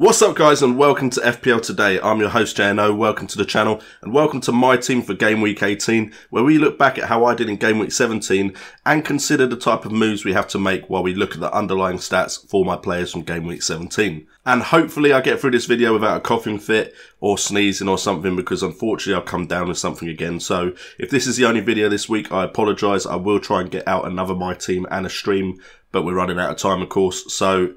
What's up guys and welcome to FPL Today. I'm your host JNO, welcome to the channel and welcome to my team for Game Week 18 where we look back at how I did in Game Week 17 and consider the type of moves we have to make while we look at the underlying stats for my players from Game Week 17. And hopefully I get through this video without a coughing fit or sneezing or something, because unfortunately I've come down with something again. So if this is the only video this week, I apologise. I will try and get out another my team and a stream, but we're running out of time of course, so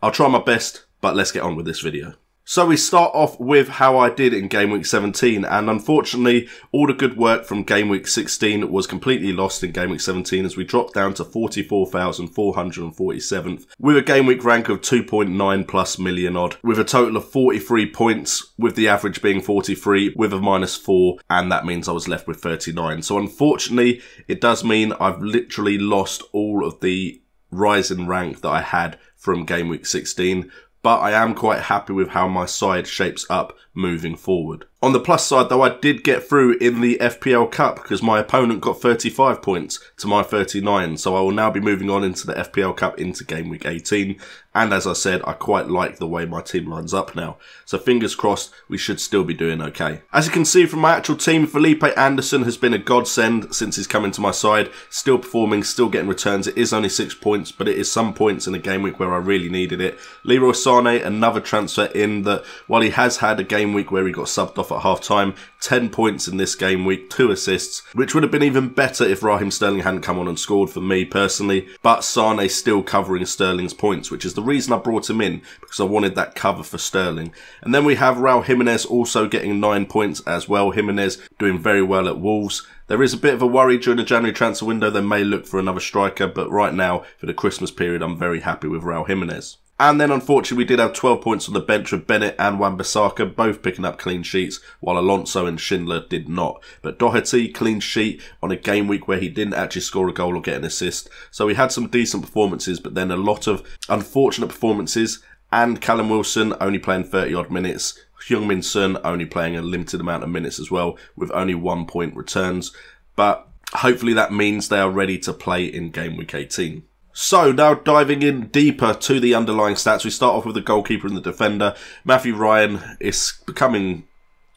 I'll try my best. But let's get on with this video. So we start off with how I did in Game Week 17, and unfortunately all the good work from Game Week 16 was completely lost in Game Week 17 as we dropped down to 44,447th with a Game Week rank of 2.9 plus million odd, with a total of 43 points, with the average being 43 with a -4, and that means I was left with 39. So unfortunately it does mean I've literally lost all of the rise in rank that I had from Game Week 16. But I am quite happy with how my side shapes up moving forward. On the plus side though, I did get through in the FPL Cup because my opponent got 35 points to my 39, so I will now be moving on into the FPL Cup into Game Week 18, and as I said, I quite like the way my team lines up now, so fingers crossed we should still be doing okay. As you can see from my actual team, Felipe Anderson has been a godsend since he's come into my side, still performing, still getting returns. It is only 6 points, but it is some points in a game week where I really needed it. Leroy Sane, another transfer in that while he has had a game week where he got subbed off at half time, 10 points in this game week, 2 assists, which would have been even better if Raheem Sterling hadn't come on and scored for me personally, but Sane still covering Sterling's points, which is the reason I brought him in, because I wanted that cover for Sterling. And then we have Raul Jimenez also getting 9 points as well. Jimenez doing very well at Wolves. There is a bit of a worry during the January transfer window, they may look for another striker, but right now for the Christmas period I'm very happy with Raul Jimenez. And then unfortunately we did have 12 points on the bench with Bennett and Wan-Bissaka both picking up clean sheets, while Alonso and Schindler did not. But Doherty, clean sheet on a game week where he didn't actually score a goal or get an assist. So we had some decent performances, but then a lot of unfortunate performances, and Callum Wilson only playing 30 odd minutes. Heung-min Son only playing a limited amount of minutes as well, with only 1 point returns. But hopefully that means they are ready to play in Game Week 18. So now diving in deeper to the underlying stats, we start off with the goalkeeper and the defender. Matthew Ryan is becoming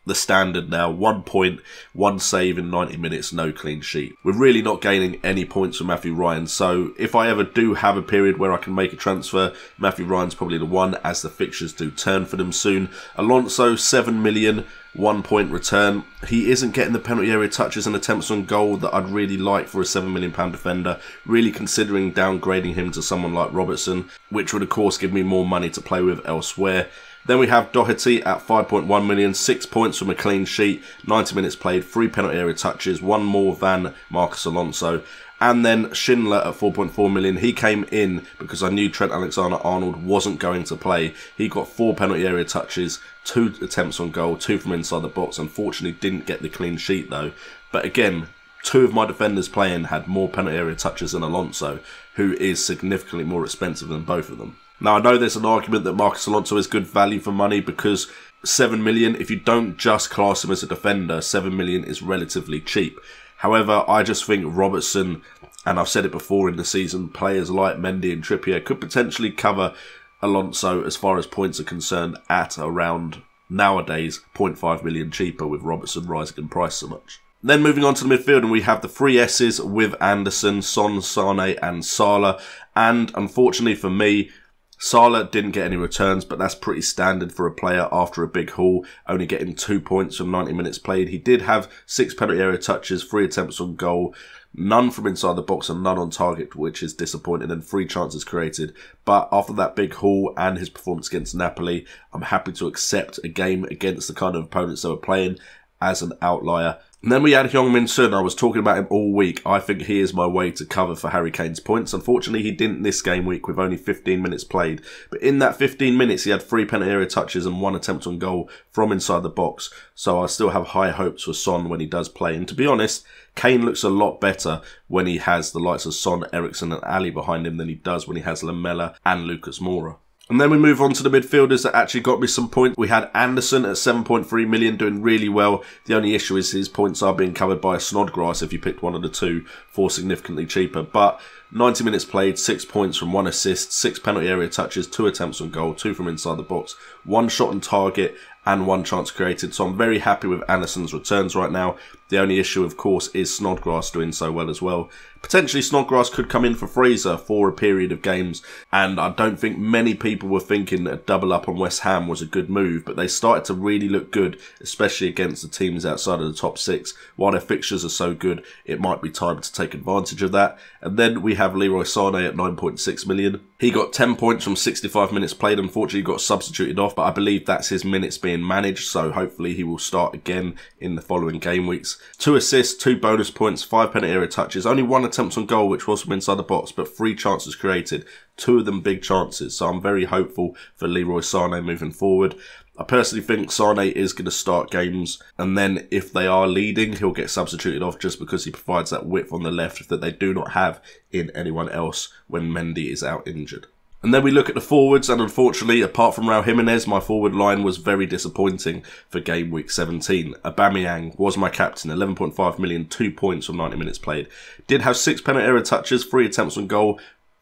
the standard now. 1 point, 1 save in 90 minutes, no clean sheet. We're really not gaining any points from Matthew Ryan, so if I ever do have a period where I can make a transfer, Matthew Ryan's probably the one, as the fixtures do turn for them soon. Alonso, 7 million, 1 point return. He isn't getting the penalty area touches and attempts on goal that I'd really like for a £7 million defender, really considering downgrading him to someone like Robertson, which would of course give me more money to play with elsewhere. Then we have Doherty at 5.1 million, 6 points from a clean sheet, 90 minutes played, 3 penalty area touches, 1 more than Marcus Alonso. And then Schindler at 4.4 million, he came in because I knew Trent Alexander-Arnold wasn't going to play. He got 4 penalty area touches, 2 attempts on goal, 2 from inside the box. Unfortunately didn't get the clean sheet though. But again, 2 of my defenders playing had more penalty area touches than Alonso, who is significantly more expensive than both of them. Now I know there's an argument that Marcus Alonso is good value for money because 7 million, if you don't just class him as a defender, 7 million is relatively cheap. However, I just think Robertson, and I've said it before in the season, players like Mendy and Trippier could potentially cover Alonso as far as points are concerned at around, nowadays, 0.5 million cheaper with Robertson rising in price so much. Then moving on to the midfield, and we have the 3 S's with Anderson, Son, Sane and Salah. And unfortunately for me, Salah didn't get any returns, but that's pretty standard for a player after a big haul, only getting 2 points from 90 minutes played. He did have 6 penalty area touches, 3 attempts on goal, none from inside the box and none on target, which is disappointing, and 3 chances created. But after that big haul and his performance against Napoli, I'm happy to accept a game against the kind of opponents they were playing as an outlier. And then we had Heung-min Son. I was talking about him all week. I think he is my way to cover for Harry Kane's points. Unfortunately, he didn't this game week with only 15 minutes played. But in that 15 minutes, he had 3 penalty area touches and 1 attempt on goal from inside the box. So I still have high hopes for Son when he does play. And to be honest, Kane looks a lot better when he has the likes of Son, Eriksen and Ali behind him than he does when he has Lamela and Lucas Moura. And then we move on to the midfielders that actually got me some points. We had Anderson at 7.3 million doing really well. The only issue is his points are being covered by a Snodgrass if you picked one of the two for significantly cheaper. But 90 minutes played, 6 points from 1 assist, 6 penalty area touches, 2 attempts on goal, 2 from inside the box, 1 shot on target and 1 chance created. So I'm very happy with Anderson's returns right now. The only issue, of course, is Snodgrass doing so well as well. Potentially Snodgrass could come in for Fraser for a period of games, and I don't think many people were thinking a double up on West Ham was a good move, but they started to really look good, especially against the teams outside of the top 6. While their fixtures are so good, it might be time to take advantage of that. And then we have Leroy Sane at 9.6 million. He got 10 points from 65 minutes played. Unfortunately, he got substituted off, but I believe that's his minutes being managed, so hopefully he will start again in the following game weeks. 2 assists, 2 bonus points, 5 penalty area touches, only 1 attempt on goal, which was from inside the box, but 3 chances created, 2 of them big chances. So I'm very hopeful for Leroy Sane moving forward. I personally think Sane is going to start games, and then if they are leading, he'll get substituted off just because he provides that width on the left that they do not have in anyone else when Mendy is out injured. And then we look at the forwards, and unfortunately, apart from Raul Jimenez, my forward line was very disappointing for game week 17. Aubameyang was my captain, 11.5 million, 2 points from 90 minutes played. Did have 6 penalty area touches, 3 attempts on goal,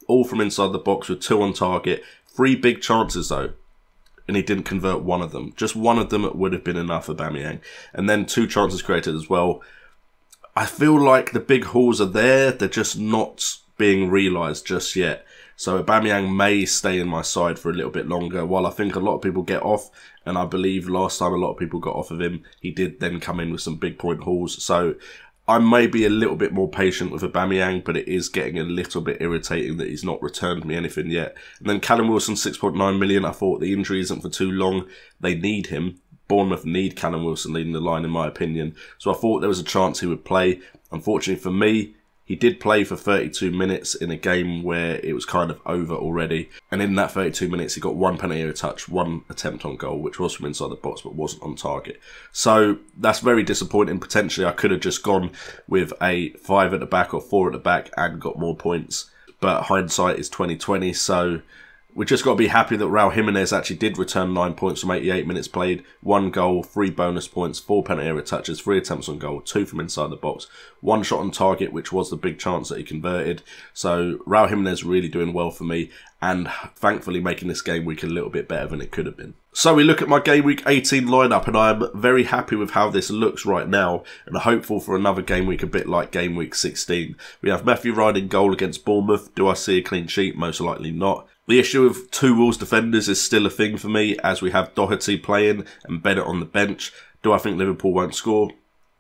all from inside the box with 2 on target. 3 big chances though, and he didn't convert 1 of them. Just 1 of them would have been enough for Aubameyang. And then 2 chances created as well. I feel like the big hauls are there, they're just not being realised just yet. So Aubameyang may stay in my side for a little bit longer, while I think a lot of people get off, and I believe last time a lot of people got off of him, he did then come in with some big point hauls. So I may be a little bit more patient with Aubameyang, but it is getting a little bit irritating that he's not returned me anything yet. And then Callum Wilson, 6.9 million. I thought the injury isn't for too long. They need him. Bournemouth need Callum Wilson leading the line, in my opinion. So I thought there was a chance he would play. Unfortunately for me, he did play for 32 minutes in a game where it was kind of over already. And in that 32 minutes, he got 1 penalty area touch, 1 attempt on goal, which was from inside the box, but wasn't on target. So that's very disappointing. Potentially, I could have just gone with a 5 at the back or 4 at the back and got more points. But hindsight is 2020, so we just got to be happy that Raul Jimenez actually did return 9 points from 88 minutes played, 1 goal, 3 bonus points, 4 penalty area touches, 3 attempts on goal, 2 from inside the box, 1 shot on target, which was the big chance that he converted. So Raul Jimenez really doing well for me, and thankfully making this game week a little bit better than it could have been. So we look at my game week 18 lineup, and I'm very happy with how this looks right now, and hopeful for another game week a bit like game week 16. We have Matthew Ryan in goal against Bournemouth. Do I see a clean sheet? Most likely not. The issue of 2 Wolves defenders is still a thing for me, as we have Doherty playing and Bennett on the bench. Do I think Liverpool won't score?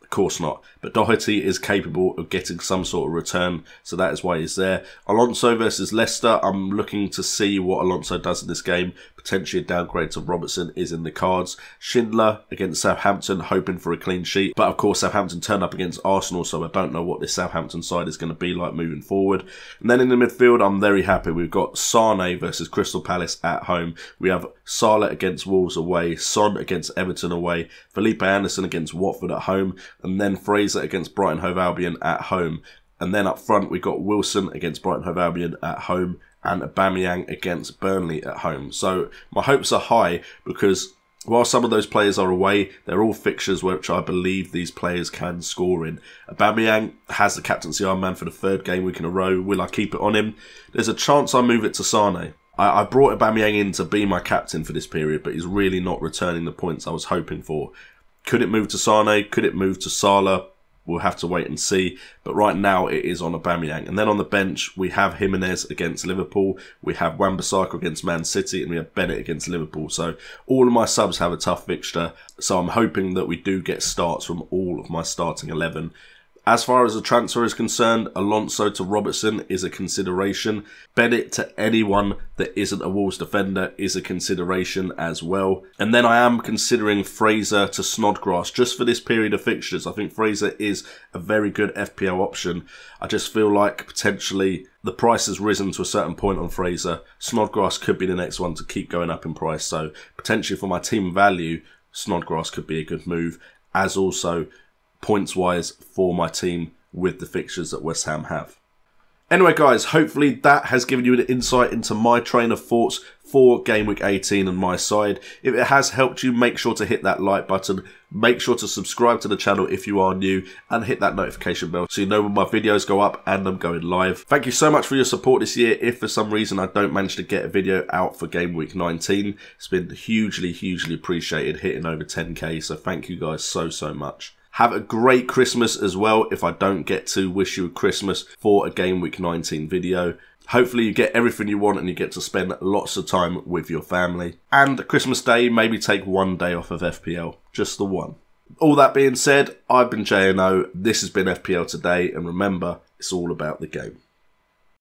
Of course not. But Doherty is capable of getting some sort of return, so that is why he's there. Alonso versus Leicester. I'm looking to see what Alonso does in this game. Potentially a downgrade to Robertson is in the cards. Schindler against Southampton, hoping for a clean sheet. But of course, Southampton turned up against Arsenal, so I don't know what this Southampton side is going to be like moving forward. And then in the midfield, I'm very happy. We've got Sane versus Crystal Palace at home. We have Salah against Wolves away. Son against Everton away. Felipe Anderson against Watford at home. And then Fraser against Brighton Hove Albion at home. And then up front, we've got Wilson against Brighton Hove Albion at home, and Aubameyang against Burnley at home. So my hopes are high, because while some of those players are away, they're all fixtures which I believe these players can score in. Aubameyang has the captaincy armband for the 3rd game week in a row. Will I keep it on him? There's a chance I move it to Sane. I brought Aubameyang in to be my captain for this period, but he's really not returning the points I was hoping for. Could it move to Sane? Could it move to Salah? We'll have to wait and see. But right now it is on Aubameyang. And then on the bench, we have Jimenez against Liverpool. We have Wan-Bissaka against Man City. And we have Bennett against Liverpool. So all of my subs have a tough fixture. So I'm hoping that we do get starts from all of my starting 11. As far as the transfer is concerned, Alonso to Robertson is a consideration. Bennett to anyone that isn't a Wolves defender is a consideration as well. And then I am considering Fraser to Snodgrass just for this period of fixtures. I think Fraser is a very good FPL option. I just feel like potentially the price has risen to a certain point on Fraser. Snodgrass could be the next one to keep going up in price. So potentially for my team value, Snodgrass could be a good move, as also points-wise for my team with the fixtures that West Ham have. Anyway guys, hopefully that has given you an insight into my train of thoughts for Game Week 18 on my side. If it has helped you, make sure to hit that like button, make sure to subscribe to the channel if you are new, and hit that notification bell so you know when my videos go up and I'm going live. Thank you so much for your support this year. If for some reason I don't manage to get a video out for Game Week 19, it's been hugely appreciated, hitting over 10k, so thank you guys so much. Have a great Christmas as well if I don't get to wish you a Christmas for a Game Week 19 video. Hopefully you get everything you want and you get to spend lots of time with your family. And Christmas Day, maybe take one day off of FPL. Just the one. All that being said, I've been JNO, this has been FPL Today, and remember, it's all about the game.